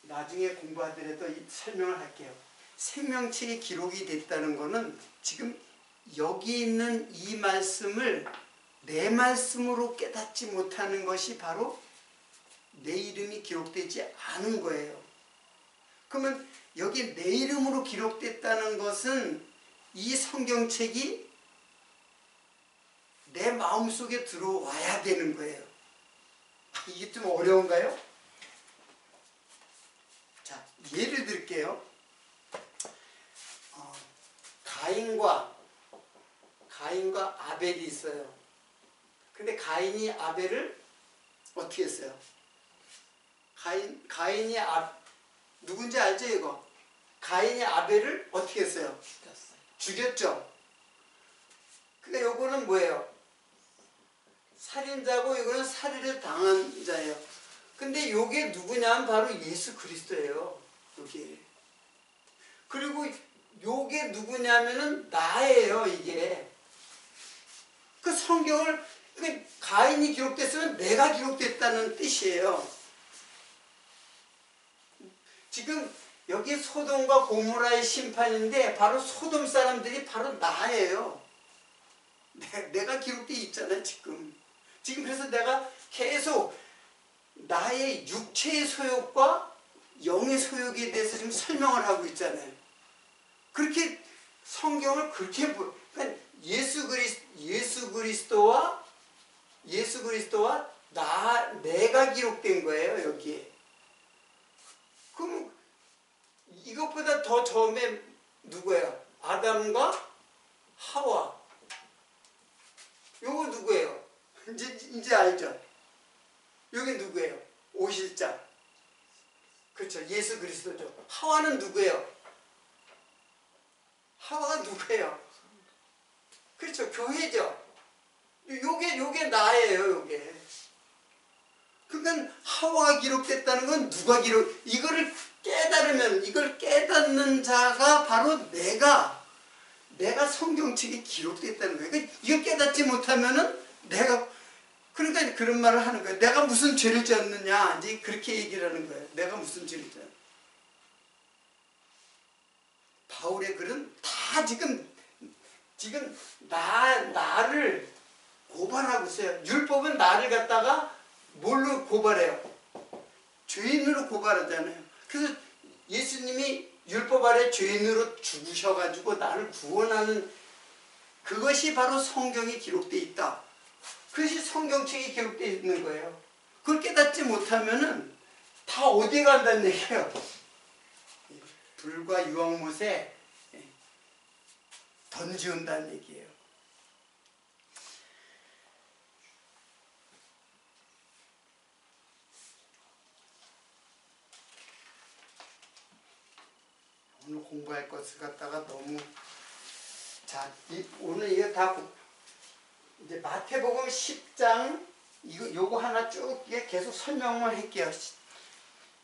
나중에 공부하더라도 설명을 할게요. 생명책에 기록이 됐다는 거는 지금 여기 있는 이 말씀을 내 말씀으로 깨닫지 못하는 것이 바로 내 이름이 기록되지 않은 거예요. 그러면 여기 내 이름으로 기록됐다는 것은 이 성경책이 내 마음속에 들어와야 되는 거예요. 이게 좀 어려운가요? 자, 예를 들게요. 가인과 아벨이 있어요. 근데 가인이 아벨을 어떻게 했어요? 가인이 누군지 알죠 이거? 가인이 아벨을 어떻게 했어요? 죽였죠. 근데 요거는 뭐예요? 살인자고 이거는 살인을 당한 자예요. 근데 요게 누구냐면 바로 예수 그리스도예요. 요게. 그리고 요게 누구냐면은 나예요, 이게. 그 성경을 가인이 기록됐으면 내가 기록됐다는 뜻이에요. 지금 여기 소돔과 고모라의 심판인데 바로 소돔 사람들이 바로 나예요. 내가 기록되어 있잖아요, 지금. 그래서 내가 계속 나의 육체의 소욕과 영의 소욕에 대해서 지금 설명을 하고 있잖아요. 그렇게 성경을 그렇게 그러니까 예수 그리스도와 내가 기록된 거예요, 여기에. 그럼 이것보다 더 처음에 누구예요? 아담과 하와. 요거 누구예요? 이제 알죠? 여기 누구예요? 오실자. 그렇죠. 예수 그리스도죠. 하와는 누구예요? 하와가 누구예요? 그렇죠. 교회죠. 요게 나예요, 요게. 그러니까 하와가 기록됐다는 건 누가 이거를 깨달으면, 이걸 깨닫는 자가 바로 내가 성경책에 기록됐다는 거예요. 그러니까 이걸 깨닫지 못하면은 그러니까 그런 말을 하는 거예요. 내가 무슨 죄를 지었느냐, 이제 그렇게 얘기를 하는 거예요. 내가 무슨 죄를 지었느냐. 바울의 글은 다 지금 나를 고발하고 있어요. 율법은 나를 갖다가 뭘로 고발해요? 죄인으로 고발하잖아요. 그래서 예수님이 율법 아래 죄인으로 죽으셔가지고 나를 구원하는 그것이 바로 성경에 기록되어 있다. 그것이 성경책에 기록되어 있는 거예요. 그걸 깨닫지 못하면은 다 어디에 간다는 얘기예요. 불과 유황못에 던지운다는 얘기예요. 오늘 공부할 것을 갖다가 너무 오늘 이거 다 이제 마태복음 10장 요거 하나 쭉 계속 설명만 할게요.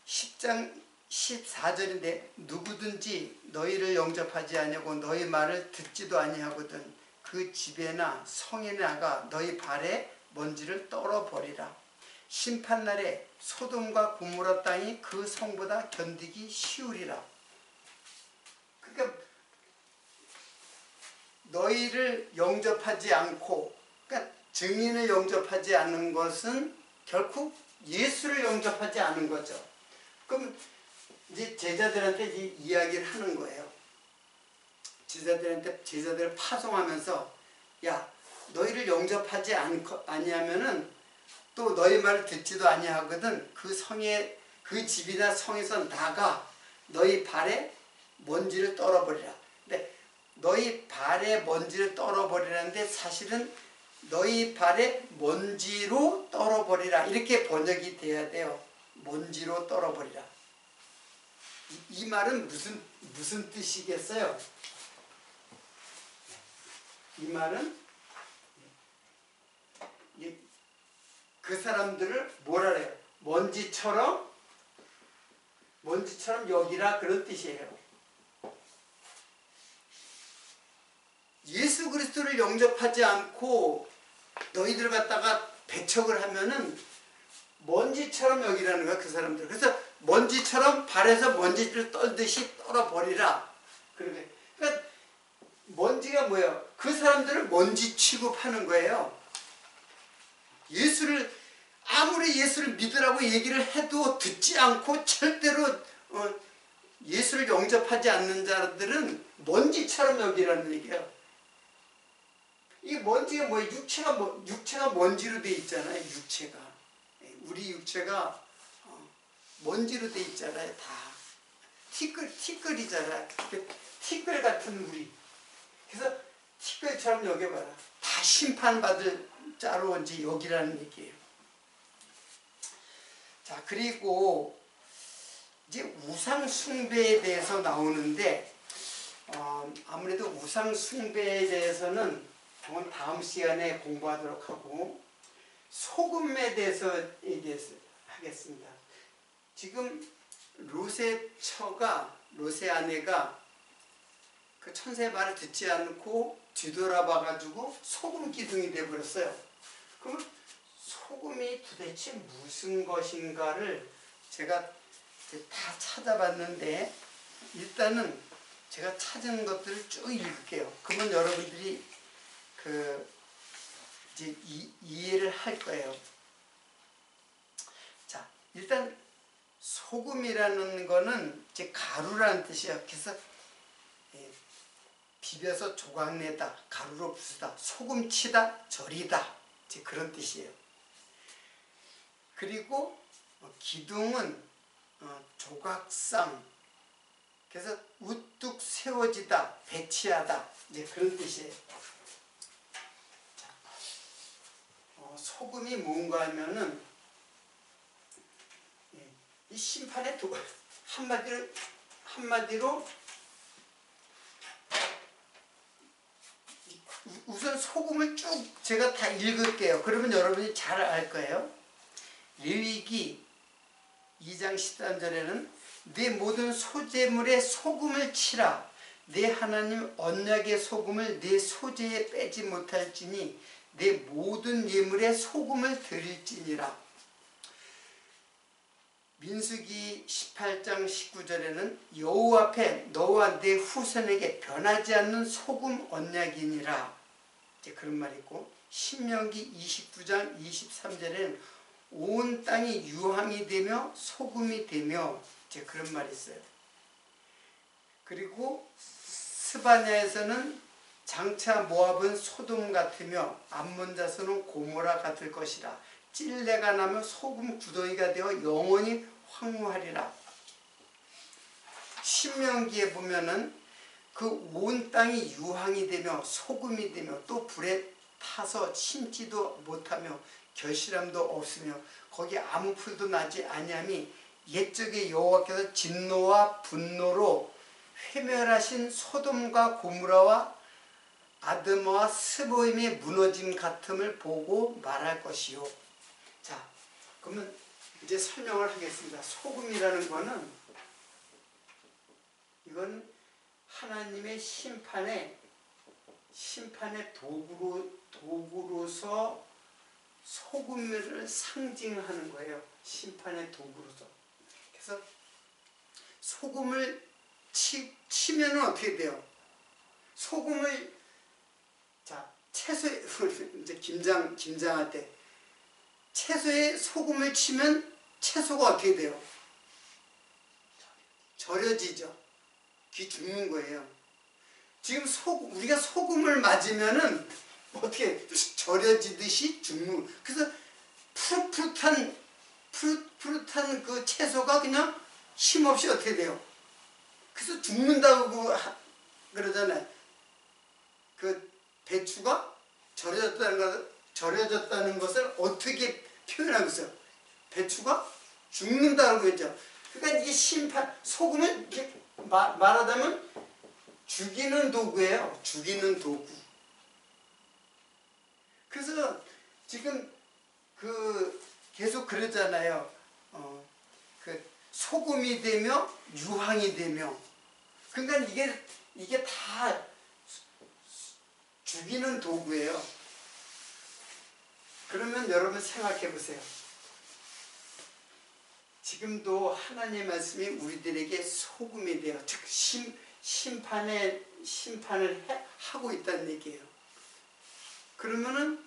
10장 14절인데 누구든지 너희를 영접하지 아니하고 너희 말을 듣지도 아니하거든 그 집에나 성에 나가 너희 발에 먼지를 떨어버리라. 심판날에 소돔과 고모라 땅이 그 성보다 견디기 쉬우리라. 그러니까 너희를 영접하지 않고, 그러니까 증인을 영접하지 않는 것은 결국 예수를 영접하지 않은 거죠. 그럼 이제 제자들한테 이야기를 하는 거예요. 제자들을 파송하면서 야, 너희를 영접하지 아니하면은 또 너희 말을 듣지도 아니하거든 그 집이나 성에서 나가 너희 발에 먼지를 떨어버리라. 근데 너희 발에 먼지를 떨어버리라는데 사실은 너희 발에 먼지로 떨어버리라 이렇게 번역이 돼야 돼요. 먼지로 떨어버리라. 이 말은 무슨 뜻이겠어요? 이 말은 그 사람들을 뭐라 그래요? 먼지처럼 여기라 그런 뜻이에요. 예수 그리스도를 영접하지 않고 너희들 갖다가 배척을 하면은 먼지처럼 여기라는 거야, 그 사람들. 그래서 먼지처럼 발에서 먼지를 떨듯이 떨어버리라. 그러니까 먼지가 뭐예요? 그 사람들을 먼지 취급하는 거예요. 아무리 예수를 믿으라고 얘기를 해도 듣지 않고 절대로 예수를 영접하지 않는 자들은 먼지처럼 여기라는 얘기예요. 이 먼지가 뭐예요? 육체가 먼지로 돼 있잖아요. 우리 육체가 먼지로 돼 있잖아요. 다 티끌이잖아요. 티끌 같은 우리. 그래서 티끌처럼 여겨봐라. 다 심판받을 자로 이제 여기라는 얘기예요. 자, 그리고 이제 우상 숭배에 대해서 나오는데 아무래도 우상 숭배에 대해서는 다음 시간에 공부하도록 하고 소금에 대해서 하겠습니다. 지금 롯의 아내가 그 천사의 말을 듣지 않고 뒤돌아봐 가지고 소금 기둥이 되어버렸어요. 그럼 소금이 도대체 무슨 것인가를 제가 다 찾아봤는데 일단은 제가 찾은 것들을 쭉 읽을게요. 그러면 여러분들이 이제 이해를 할 거예요. 자, 일단 소금이라는 거는 이제 가루라는 뜻이에요. 그래서 비벼서 조각내다, 가루로 부수다, 소금치다, 절이다, 이제 그런 뜻이에요. 그리고 기둥은 조각상, 그래서 우뚝 세워지다, 배치하다, 이제 그런 뜻이에요. 자, 소금이 뭔가 하면은 이 심판의 한마디로 우선 소금을 쭉 제가 다 읽을게요. 그러면 여러분이 잘 알 거예요. 레위기 2장 13절에는 네 모든 소재물에 소금을 치라. 내 하나님 언약의 소금을 네 소재에 빼지 못할지니 내 모든 예물에 소금을 드릴지니라. 민수기 18장 19절에는 여호와 앞에 너와 내 후손에게 변하지 않는 소금 언약이니라. 이제 그런 말이 있고, 신명기 29장 23절에는 온 땅이 유황이 되며 소금이 되며, 이제 그런 말이 있어요. 그리고 스바냐에서는 장차 모압은 소돔 같으며 암몬 자손은 고모라 같을 것이라. 찔레가 나며 소금 구덩이가 되어 영원히 황무하리라. 신명기에 보면은 그 온 땅이 유황이 되며 소금이 되며 또 불에 타서 심지도 못하며 결실함도 없으며 거기 아무 풀도 나지 아니함이 옛적에 여호와께서 진노와 분노로 회멸하신 소돔과 고모라와 아드마와 스보임의 무너짐 같음을 보고 말할 것이요. 자, 그러면 이제 설명을 하겠습니다. 소금이라는 거는 이건 하나님의 심판의 도구로서 소금을 상징하는 거예요. 심판의 도구로서. 그래서 소금을 치면은 어떻게 돼요? 소금을, 자, 채소에 이제 김장할 때 채소에 소금을 치면 채소가 어떻게 돼요? 절여지죠. 귀 죽는 거예요. 지금 우리가 소금을 맞으면은 어떻게 절여지듯이 죽는. 그래서 푸릇푸릇한 그 채소가 그냥 힘없이 어떻게 돼요? 그래서 죽는다고 그러잖아요. 그 배추가 절여졌다는 것을 어떻게 표현하고 있어요? 배추가 죽는다고 했죠. 그러니까 이게 소금은 이렇게 말하자면 죽이는 도구예요. 죽이는 도구. 그래서 지금 계속 그러잖아요. 소금이 되며 유황이 되며. 그러니까 이게 다 죽이는 도구예요. 그러면 여러분 생각해 보세요. 지금도 하나님의 말씀이 우리들에게 소금이 되어 즉 심판을 하고 있다는 얘기예요. 그러면은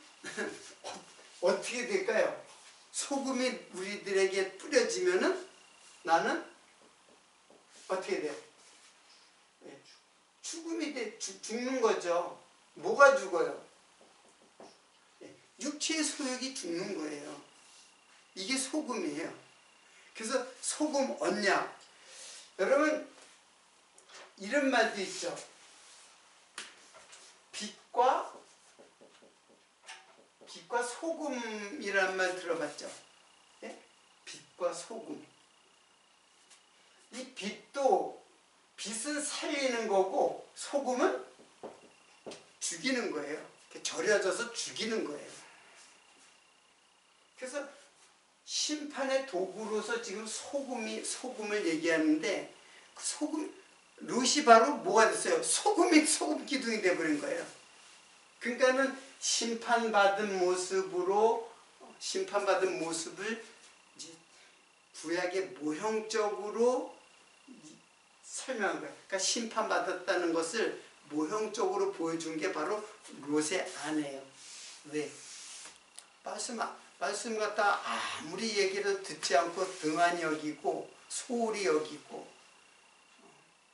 어떻게 될까요? 소금이 우리들에게 뿌려지면은 나는 어떻게 돼요? 죽는 거죠. 뭐가 죽어요? 육체의 소욕이 죽는 거예요. 이게 소금이에요. 그래서 소금 언약. 여러분 이런 말도 있죠. 빛과 소금이라는 말 들어봤죠? 예? 빛과 소금. 이 빛은 살리는 거고 소금은 죽이는 거예요. 절여져서 죽이는 거예요. 그래서 심판의 도구로서 지금 소금을 얘기하는데 그 롯이 바로 뭐가 됐어요? 소금 기둥이 돼버린 거예요. 그러니까는 심판받은 모습을 이제 구약의 모형적으로 설명한 거예요. 그러니까 심판받았다는 것을 모형적으로 보여준 게 바로 롯의 아내예요. 왜? 말씀 갖다 아무리 얘기를 듣지 않고 등한히 여기고 소홀히 여기고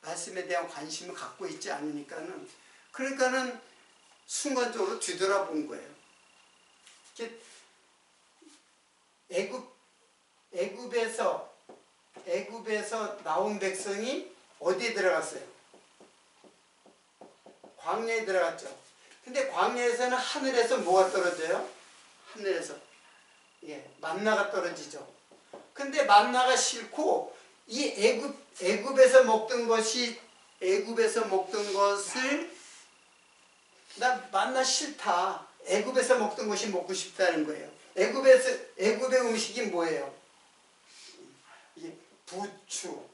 말씀에 대한 관심을 갖고 있지 그러니까는 순간적으로 뒤돌아본 거예요. 애굽에서 나온 백성이 어디에 들어갔어요? 광야에 들어갔죠. 근데 광야에서는 하늘에서 뭐가 떨어져요? 하늘에서 만나가 떨어지죠. 근데 만나가 싫고 이 애굽에서 먹던 것을 나 만나 싫다. 애굽에서 먹던 것이 먹고 싶다는 거예요. 애굽의 음식이 뭐예요? 이게 부추,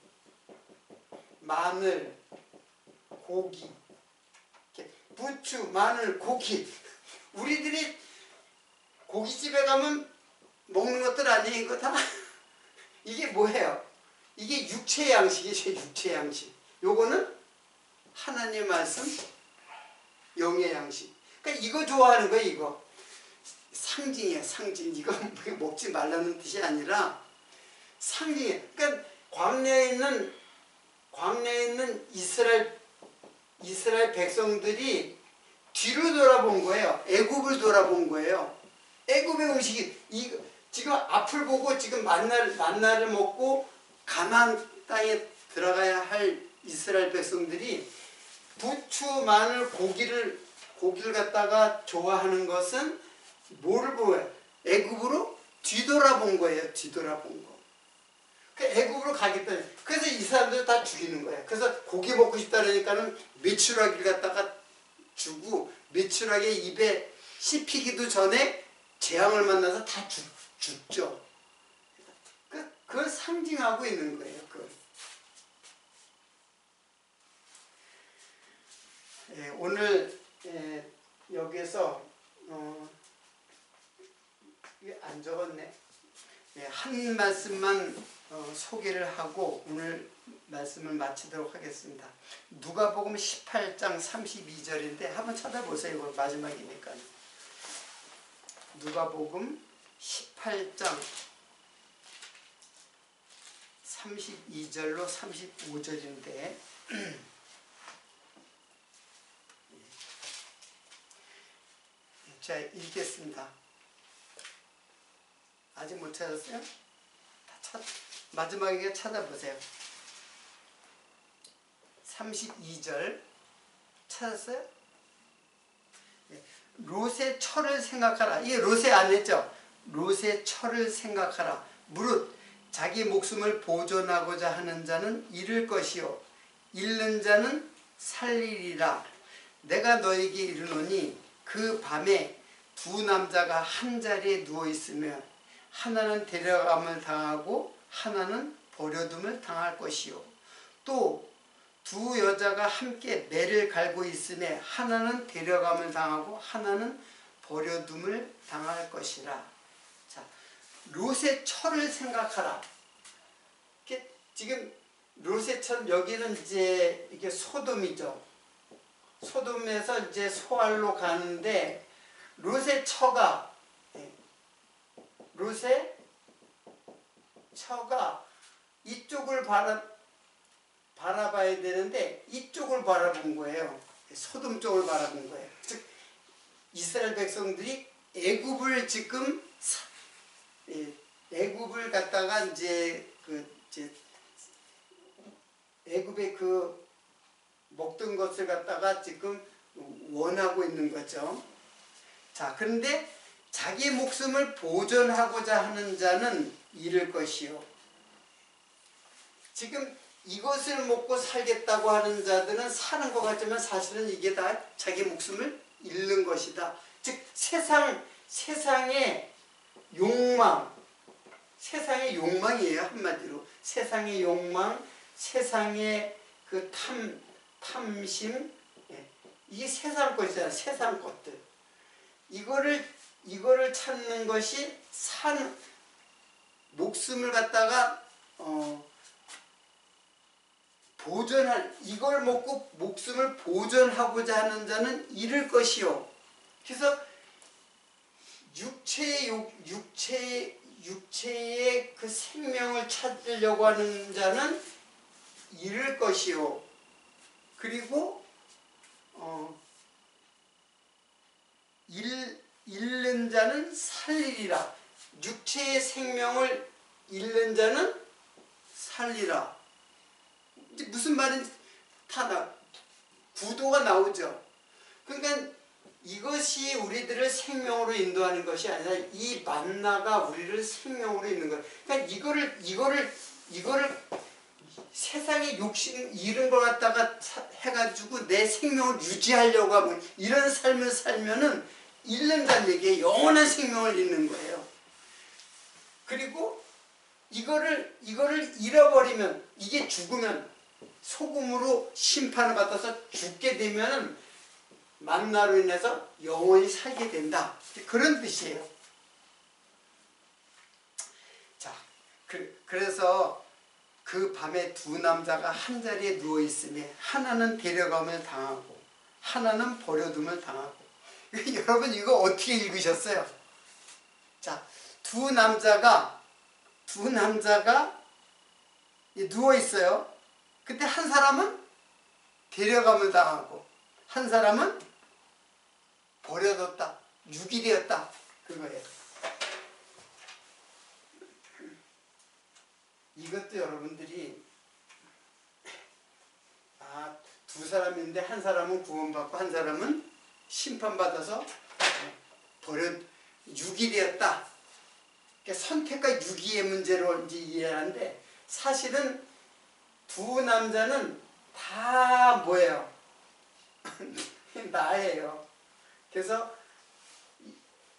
마늘, 고기. 부추, 마늘, 고기. 우리들이 고깃집에 가면 먹는 것들 아니에요, 이거 다? 이게 뭐예요? 이게 육체의 양식이죠, 육체의 양식. 요거는 하나님의 말씀, 영의 양식. 그러니까 이거 좋아하는 거예요, 이거. 상징이에요, 상징. 이거 먹지 말라는 뜻이 아니라 상징이에요. 그러니까 광야에 있는 이스라엘 백성들이 뒤로 돌아본 거예요. 애굽을 돌아본 거예요. 애굽의 음식이 지금 앞을 보고 지금 만나를 먹고 가나안 땅에 들어가야 할 이스라엘 백성들이 부추, 마늘, 고기를 갖다가 좋아하는 것은 뭐를 보여요? 애굽으로 뒤돌아본 거예요. 뒤돌아본 거. 애굽으로 가겠다. 그래서 이 사람들 다 죽이는 거예요. 그래서 고기 먹고 싶다 그러니까는 메추라기를 갖다가 주고 메추라기 입에 씹히기도 전에 재앙을 만나서 다 죽죠. 그걸 상징하고 있는 거예요. 오늘 여기에서 이게 안 적었네. 한 말씀만 소개를 하고 오늘 말씀을 마치도록 하겠습니다. 누가복음 18장 32절인데 한번 찾아보세요. 이거 마지막이니까. 누가복음 18장 32절로 35절인데 자, 읽겠습니다. 아직 못 찾았어요? 마지막에 찾아보세요. 32절 찾았어요? 롯의 처를 생각하라. 이게 롯의 안 했죠? 롯의 처를 생각하라. 무릇 자기 목숨을 보존하고자 하는 자는 잃을 것이요 잃는 자는 살리리라. 내가 너에게 이르노니 그 밤에 두 남자가 한 자리에 누워 있으면 하나는 데려감을 당하고 하나는 버려둠을 당할 것이요 또 두 여자가 함께 매를 갈고 있음에 하나는 데려감을 당하고 하나는 버려둠을 당할 것이라. 자, 롯의 처를 생각하라. 지금 롯의 처 여기는 이제 이게 소돔이죠. 소돔에서 이제 소알로 가는데 롯의 처가 이쪽을 바라봐야 되는데 이쪽을 바라본 거예요. 소돔 쪽을 바라본 거예요. 즉 이스라엘 백성들이 애굽을 지금 애굽을 갖다가 이제 애굽의 그 먹던 것을 갖다가 지금 원하고 있는 거죠. 자, 그런데 자기 목숨을 보존하고자 하는 자는 잃을 것이요. 지금 이것을 먹고 살겠다고 하는 자들은 사는 것 같지만 사실은 이게 다 자기 목숨을 잃는 것이다. 즉 세상의 욕망이에요. 한마디로 세상의 욕망, 세상의 그 탐심, 이게 세상 것이잖아요. 세상 것들. 이거를 찾는 것이 목숨을 갖다가 이걸 먹고 목숨을 보존하고자 하는 자는 잃을 것이요. 그래서 육체의 그 생명을 찾으려고 하는 자는 잃을 것이요. 그리고 잃는 자는 살리리라. 육체의 생명을 잃는 자는 살리라. 이제 무슨 말인지 구도가 나오죠. 그러니까 이것이 우리들을 생명으로 인도하는 것이 아니라 이 만나가 우리를 생명으로 있는 거예요. 그러니까 이거를 세상에 욕심 잃은 걸 갖다가 해가지고 내 생명을 유지하려고 하면 이런 삶을 살면은 잃는다는 얘기에 영원한 생명을 잃는 거예요. 그리고 이거를 잃어버리면 이게 죽으면 소금으로 심판을 받아서 죽게 되면은 만나로 인해서 영원히 살게 된다. 그런 뜻이에요. 자, 그래서 그 밤에 두 남자가 한 자리에 누워 있으며 하나는 데려감을 당하고 하나는 버려둠을 당하고. 여러분 이거 어떻게 읽으셨어요? 자, 두 남자가 누워 있어요. 근데 한 사람은 데려감을 당하고 한 사람은 버려졌다. 육이 되었다. 그거예요. 이것도 여러분들이 두 사람인데 한 사람은 구원받고 한 사람은 심판받아서 육이 되었다. 그러니까 선택과 유기의 문제로 이제 이해하는데 사실은 두 남자는 다 뭐예요? 나예요. 그래서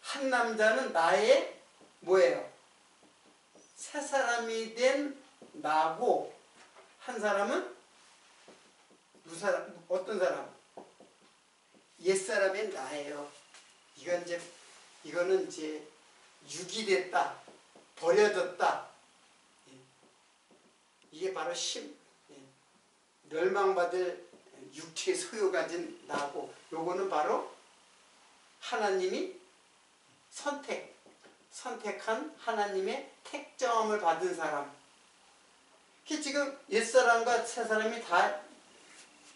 한 남자는 나의 뭐예요? 새 사람이 된 나고 한 사람은 어떤 사람? 옛 사람의 나예요. 이거는 이제 육이 됐다, 버려졌다. 이게 바로 멸망받을 육체의 소유 가진 나고, 요거는 바로 하나님이 선택한 하나님의 택정을 받은 사람. 지금 옛사람과 새사람이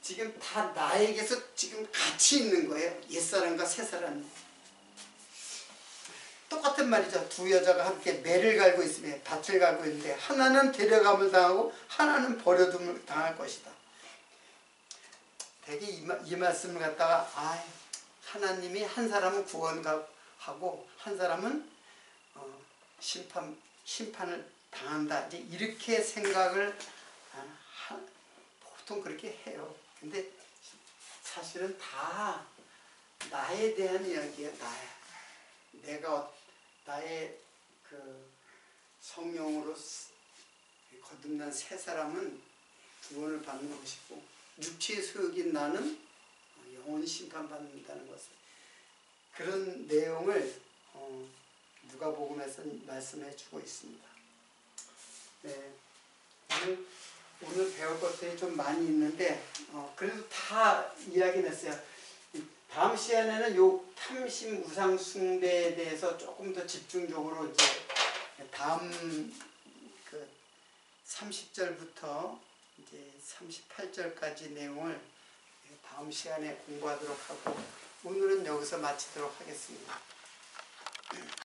지금 다 나에게서 지금 같이 있는 거예요. 옛사람과 새사람이. 똑같은 말이죠. 두 여자가 함께 매를 갈고 있으며 밭을 갈고 있는데 하나는 데려감을 당하고 하나는 버려둠을 당할 것이다. 되게 이 말씀을 갖다가 하나님이 한 사람은 구원하고 한 사람은 심판을 당한다. 이제 이렇게 생각을 보통 그렇게 해요. 근데 사실은 다 나에 대한 이야기예요. 나의 그 성령으로 거듭난 새 사람은 구원을 받는 것이고 육체의 소욕인 나는 영원히 심판받는다는 것을, 그런 내용을 누가복음에서 말씀해 주고 있습니다. 네, 오늘 배울 것들이 좀 많이 있는데 그래도 다 이야기는 했어요. 다음 시간에는 요 탐심 우상 숭배에 대해서 조금 더 집중적으로 이제 다음 그 30절부터 이제 38절까지 내용을 다음 시간에 공부하도록 하고 오늘은 여기서 마치도록 하겠습니다.